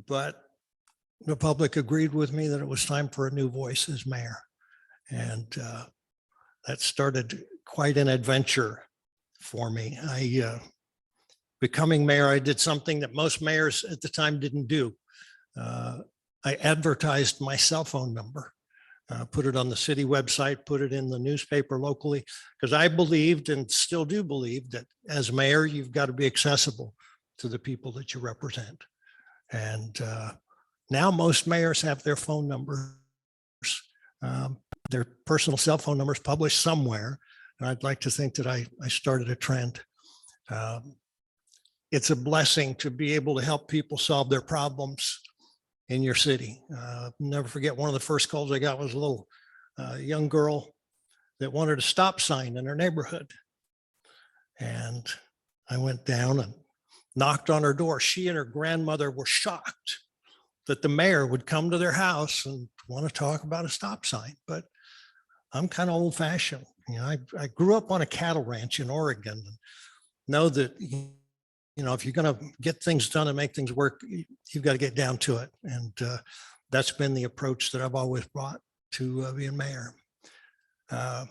but the public agreed with me that it was time for a new voice as mayor. And that started quite an adventure for me. Becoming mayor, I did something that most mayors at the time didn't do. I advertised my cell phone number, put it on the city website, put it in the newspaper locally, because I believed and still do believe that as mayor, you've got to be accessible to the people that you represent. And now most mayors have their phone numbers, their personal cell phone numbers published somewhere. And I'd like to think that I started a trend. It's a blessing to be able to help people solve their problems in your city. Never forget, one of the first calls I got was a little young girl that wanted a stop sign in her neighborhood. And I went down and knocked on her door. She and her grandmother were shocked that the mayor would come to their house and want to talk about a stop sign. But I'm kind of old fashioned. You know, I grew up on a cattle ranch in Oregon and know that, you know, if you're going to get things done and make things work, you've got to get down to it. And that's been the approach that I've always brought to being mayor. I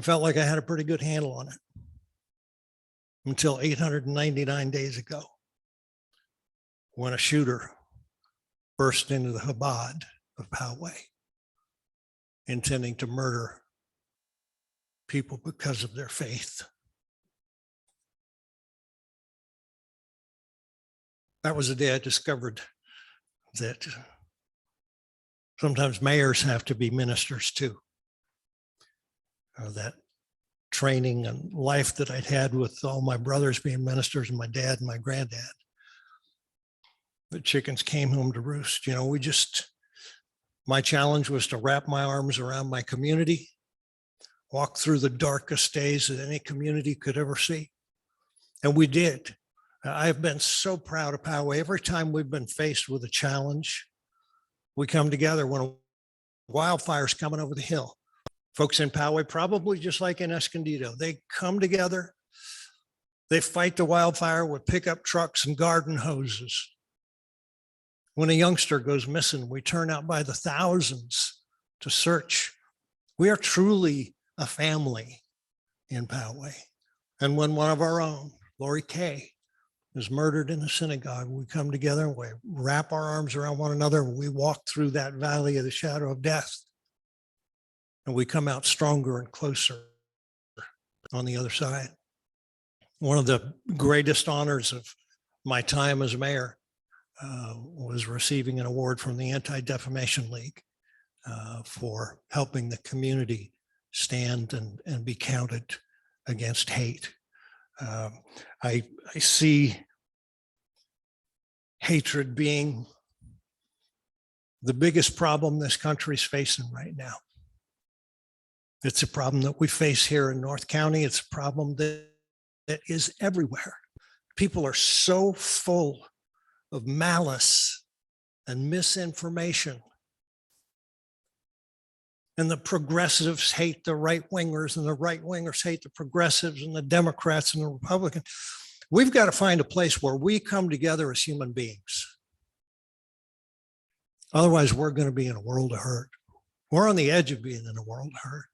felt like I had a pretty good handle on it until 899 days ago, when a shooter burst into the Chabad of Poway, intending to murder people because of their faith. That was the day I discovered that sometimes mayors have to be ministers too. That training and life that I'd had with all my brothers being ministers and my dad and my granddad. The chickens came home to roost. You know, my challenge was to wrap my arms around my community, walk through the darkest days that any community could ever see. And we did. I've been so proud of Poway. Every time we've been faced with a challenge, we come together. When a wildfire's coming over the hill, folks in Poway, probably just like in Escondido, they come together, they fight the wildfire with pickup trucks and garden hoses. When a youngster goes missing, we turn out by the thousands to search. We are truly a family in Poway. And when one of our own, Lori Kay, is murdered in a synagogue, we come together and we wrap our arms around one another and we walk through that valley of the shadow of death. And we come out stronger and closer on the other side. One of the greatest honors of my time as mayor was receiving an award from the Anti-Defamation League for helping the community stand and be counted against hate. I see hatred being the biggest problem this country's facing right now. It's a problem that we face here in North County. It's a problem that is everywhere. People are so full of malice and misinformation. And the progressives hate the right wingers and the right wingers hate the progressives and the Democrats and the Republicans. We've got to find a place where we come together as human beings. Otherwise, we're going to be in a world of hurt. We're on the edge of being in a world of hurt.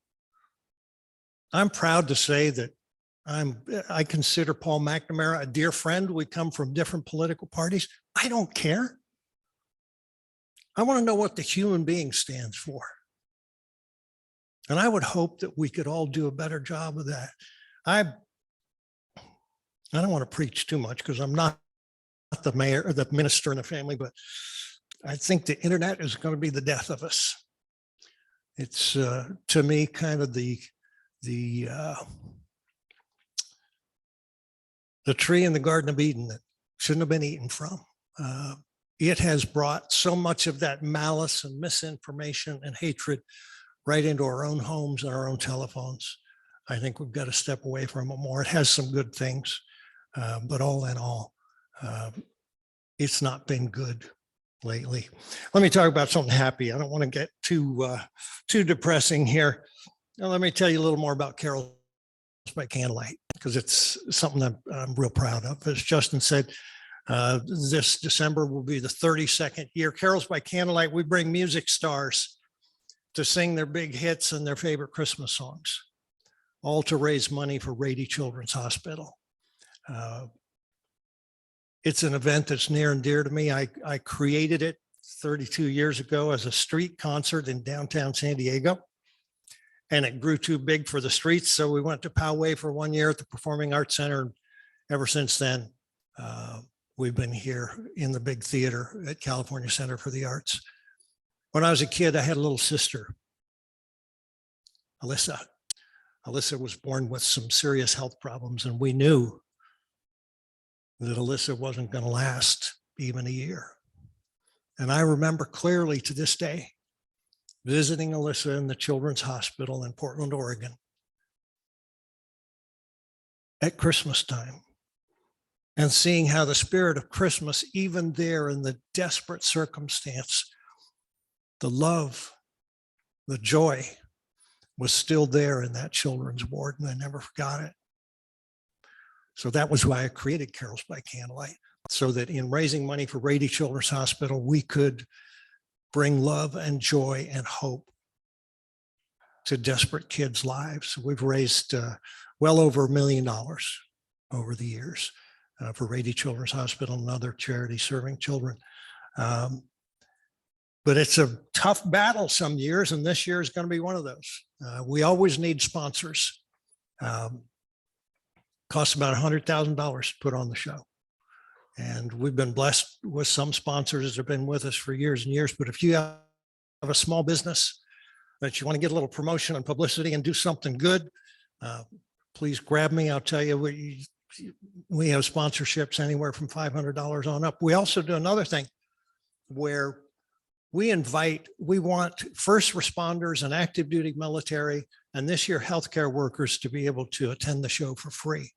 I'm proud to say that I consider Paul McNamara a dear friend. We come from different political parties. I don't care. I want to know what the human being stands for. And I would hope that we could all do a better job of that. I don't want to preach too much because I'm not the mayor or the minister in the family, but I think the internet is going to be the death of us. It's to me kind of the tree in the Garden of Eden that shouldn't have been eaten from. It has brought so much of that malice and misinformation and hatred right into our own homes and our own telephones. I think we've got to step away from it more. It has some good things, but all in all, it's not been good lately. Let me talk about something happy. I don't want to get too depressing here. Now, let me tell you a little more about Carols by Candlelight, because it's something that I'm real proud of. As Justin said, this December will be the 32nd year. Carols by Candlelight, we bring music stars to sing their big hits and their favorite Christmas songs, all to raise money for Rady Children's Hospital. It's an event that's near and dear to me. I created it 32 years ago as a street concert in downtown San Diego, and it grew too big for the streets. So we went to Poway for 1 year at the Performing Arts Center. Ever since then, we've been here in the big theater at California Center for the Arts. When I was a kid, I had a little sister, Alyssa. Alyssa was born with some serious health problems, and we knew that Alyssa wasn't going to last even a year. And I remember clearly to this day visiting Alyssa in the Children's Hospital in Portland, Oregon at Christmas time and seeing how the spirit of Christmas, even there in the desperate circumstance, the love, the joy was still there in that children's ward, and I never forgot it. So that was why I created Carols by Candlelight, so that in raising money for Rady Children's Hospital, we could bring love and joy and hope to desperate kids' lives. We've raised well over $1 million over the years for Rady Children's Hospital and other charities serving children. But it's a tough battle some years, and this year is going to be one of those. We always need sponsors. Costs about $100,000 to put on the show. And we've been blessed with some sponsors that have been with us for years and years. But if you have a small business that you want to get a little promotion and publicity and do something good, please grab me. I'll tell you, we have sponsorships anywhere from $500 on up. We also do another thing where we want first responders and active duty military, and this year healthcare workers to be able to attend the show for free.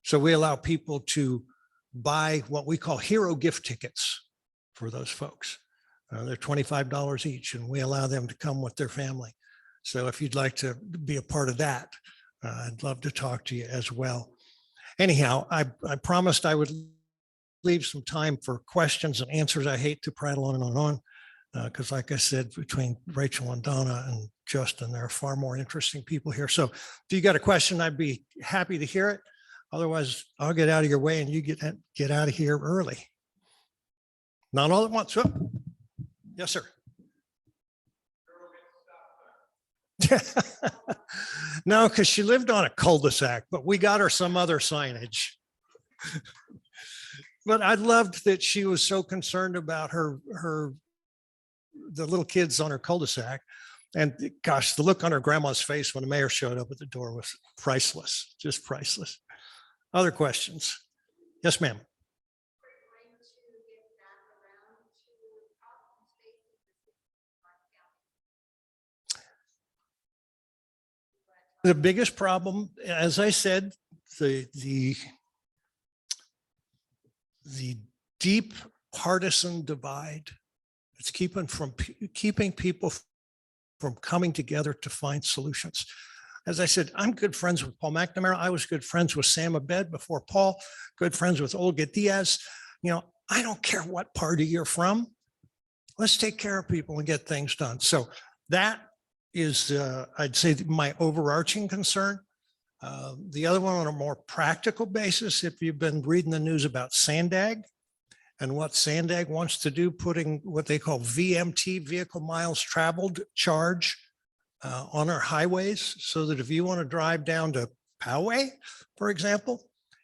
So we allow people to buy what we call hero gift tickets for those folks. They're $25 each, and we allow them to come with their family. So if you'd like to be a part of that, I'd love to talk to you as well. Anyhow, I promised I would leave some time for questions and answers. I hate to prattle on and on, because like I said, between Rachel and Donna and Justin, there are far more interesting people here. So if you got a question, I'd be happy to hear it. Otherwise, I'll get out of your way and you get out of here early. Not all at once. Oh, yes, sir. No, because she lived on a cul-de-sac, but we got her some other signage. But I loved that she was so concerned about the little kids on her cul-de-sac. And gosh, the look on her grandma's face when the mayor showed up at the door was priceless, just priceless. Other questions? Yes, ma'am. The biggest problem, as I said, the deep partisan divide. It's keeping people from coming together to find solutions. As I said, I'm good friends with Paul McNamara. I was good friends with Sam Abed before Paul, good friends with Olga Diaz. I don't care what party you're from. Let's take care of people and get things done. So that is, I'd say, my overarching concern. The other one on a more practical basis, if you've been reading the news about Sandag, and what Sandag wants to do, putting what they call VMT, vehicle miles traveled charge on our highways, so that if you want to drive down to Poway, for example,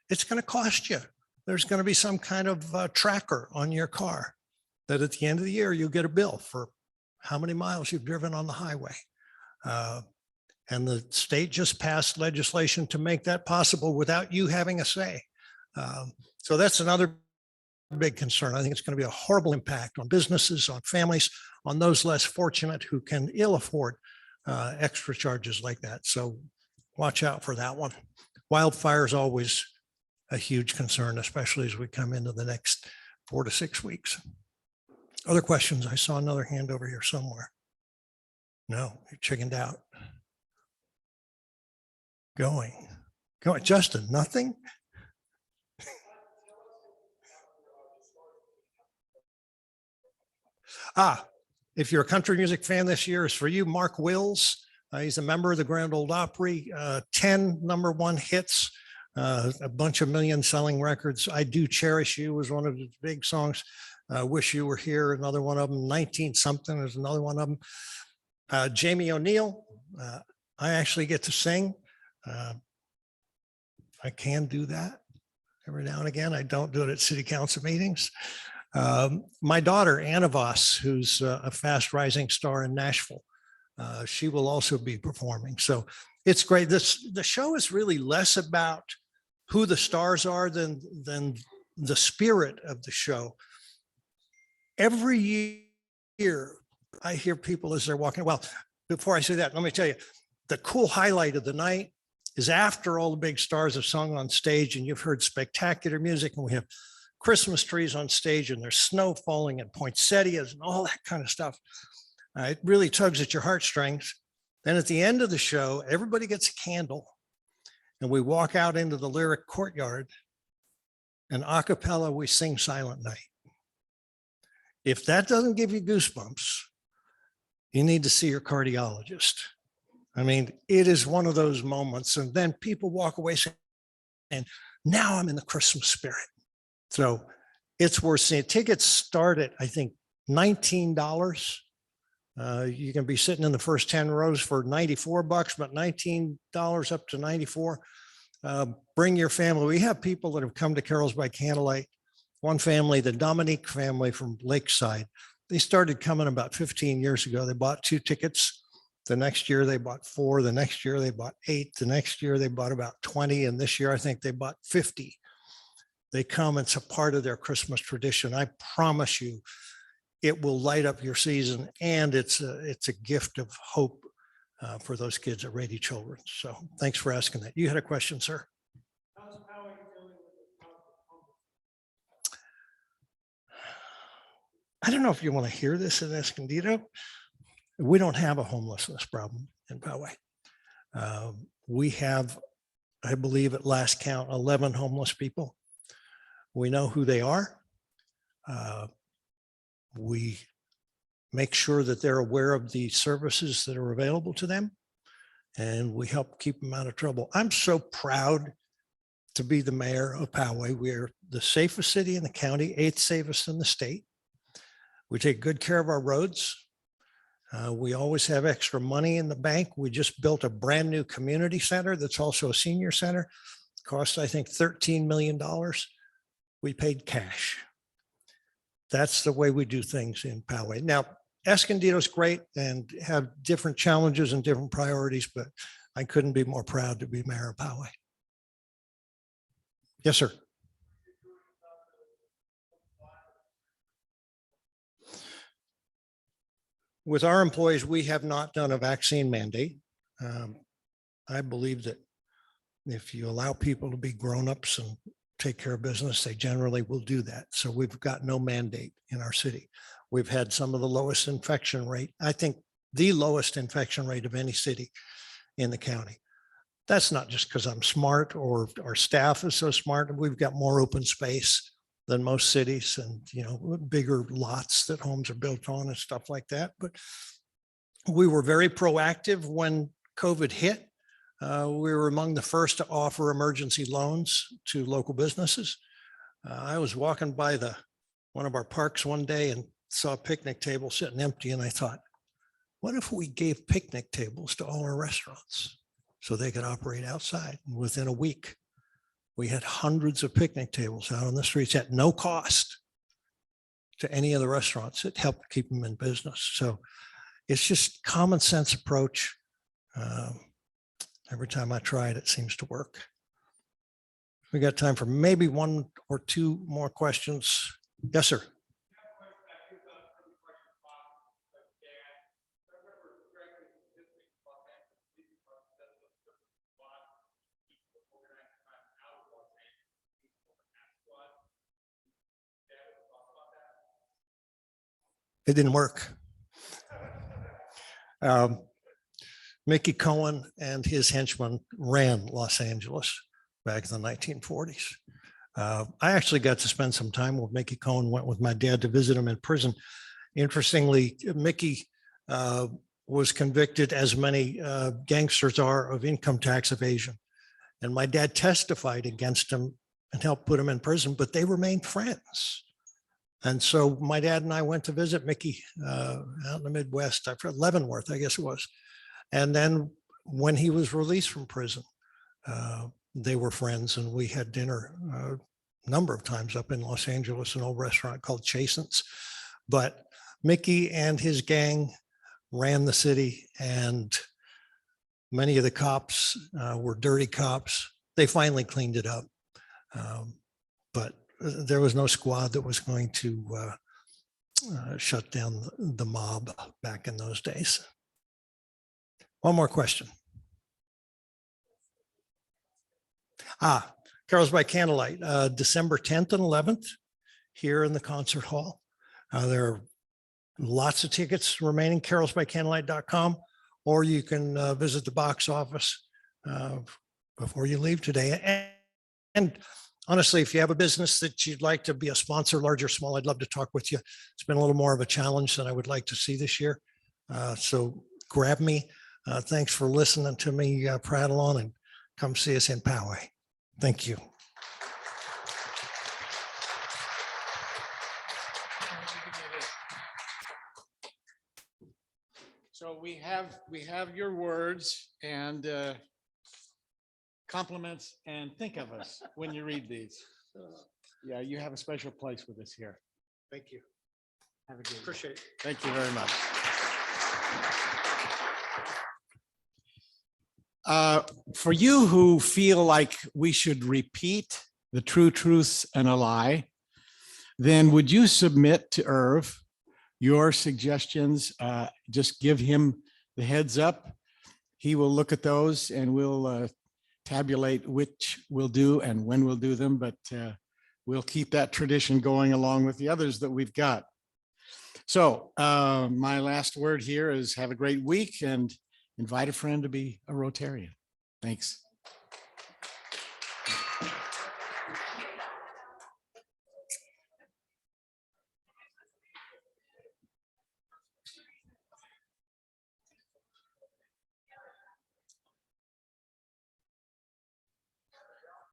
it's going to cost you. There's going to be some kind of tracker on your car that at the end of the year, you'll get a bill for how many miles you've driven on the highway. And the state just passed legislation to make that possible without you having a say. So that's another big concern. I think it's going to be a horrible impact on businesses, on families, on those less fortunate who can ill afford extra charges like that. So watch out for that one. Wildfire is always a huge concern, especially as we come into the next 4 to 6 weeks. Other questions? I saw another hand over here somewhere. No, you chickened out. Going. Justin, nothing? If you're a country music fan, this year is for you. Mark Wills, he's a member of the Grand Ole Opry, 10 #1 hits, a bunch of million selling records. I Do Cherish You was one of his big songs. Wish You Were Here, another one of them. 19 something is another one of them. Jamie O'Neill, I actually get to sing. I can do that every now and again. I don't do it at city council meetings. My daughter, Anna Vaus, who's a fast rising star in Nashville, she will also be performing. So it's great. The show is really less about who the stars are than the spirit of the show. Every year, I hear people as they're walking. Well, before I say that, let me tell you, the cool highlight of the night is after all the big stars have sung on stage and you've heard spectacular music, and we have Christmas trees on stage and there's snow falling and poinsettias and all that kind of stuff. It really tugs at your heartstrings. Then at the end of the show, everybody gets a candle and we walk out into the lyric courtyard, and a cappella, we sing Silent Night. If that doesn't give you goosebumps, you need to see your cardiologist. I mean, it is one of those moments. And then people walk away saying, and now I'm in the Christmas spirit. So it's worth seeing. Tickets start at, I think, $19. You can be sitting in the first 10 rows for $94, but $19 up to $94. Bring your family. We have people that have come to Carols by Candlelight. One family, the Dominique family from Lakeside, they started coming about 15 years ago. They bought 2 tickets. The next year they bought 4. The next year they bought 8. The next year they bought about 20. And this year I think they bought 50. They come, it's a part of their Christmas tradition. I promise you, it will light up your season, and it's a gift of hope for those kids at Rady Children's. So thanks for asking that. You had a question, sir? I don't know if you want to hear this in Escondido. We don't have a homelessness problem in Poway. We have, I believe at last count, 11 homeless people. We know who they are. We make sure that they're aware of the services that are available to them, and we help keep them out of trouble. I'm so proud to be the mayor of Poway. We're the safest city in the county, 8th safest in the state. We take good care of our roads. We always have extra money in the bank. We just built a brand new community center that's also a senior center. Cost, I think, $13 million. We paid cash. That's the way we do things in Poway. Now, Escondido's great and have different challenges and different priorities, but I couldn't be more proud to be mayor of Poway. Yes, sir. With our employees, we have not done a vaccine mandate. I believe that if you allow people to be grown-ups and take care of business, they generally will do that. So we've got no mandate in our city. We've had some of the lowest infection rate, I think the lowest infection rate of any city in the county. That's not just because I'm smart or our staff is so smart. We've got more open space than most cities, and bigger lots that homes are built on and stuff like that. But we were very proactive when COVID hit. We were among the first to offer emergency loans to local businesses. I was walking by one of our parks one day and saw a picnic table sitting empty. And I thought, what if we gave picnic tables to all our restaurants so they could operate outside? And within a week, we had hundreds of picnic tables out on the streets at no cost to any of the restaurants. It helped keep them in business. So it's just common sense approach. Every time I try it, it seems to work. We got time for maybe one or two more questions. Yes, sir. It didn't work. Mickey Cohen and his henchmen ran Los Angeles back in the 1940s. I actually got to spend some time with Mickey Cohen, went with my dad to visit him in prison. Interestingly, Mickey was convicted, as many gangsters are, of income tax evasion. And my dad testified against him and helped put him in prison, but they remained friends. And so my dad and I went to visit Mickey out in the Midwest, I forgot, Leavenworth, I guess it was. And then when he was released from prison, they were friends, and we had dinner a number of times up in Los Angeles, an old restaurant called Chasen's. But Mickey and his gang ran the city, and many of the cops were dirty cops. They finally cleaned it up. But there was no squad that was going to shut down the mob back in those days. One more question. Carols by Candlelight, December 10th and 11th here in the concert hall. There are lots of tickets remaining, carolsbycandlelight.com, or you can visit the box office before you leave today. And honestly, if you have a business that you'd like to be a sponsor, large or small, I'd love to talk with you. It's been a little more of a challenge than I would like to see this year. So grab me. Thanks for listening to me prattle on, and come see us in Poway. Thank you. So we have your words and compliments, and think of us when you read these. Yeah, you have a special place with us here. Thank you. Have a good day. Appreciate it. Thank you very much. For you who feel like we should repeat the true truths and a lie, then would you submit to Irv your suggestions? Just give him the heads up. He will look at those and we'll tabulate which we'll do and when we'll do them, but we'll keep that tradition going along with the others that we've got. So my last word here is have a great week and invite a friend to be a Rotarian. Thanks.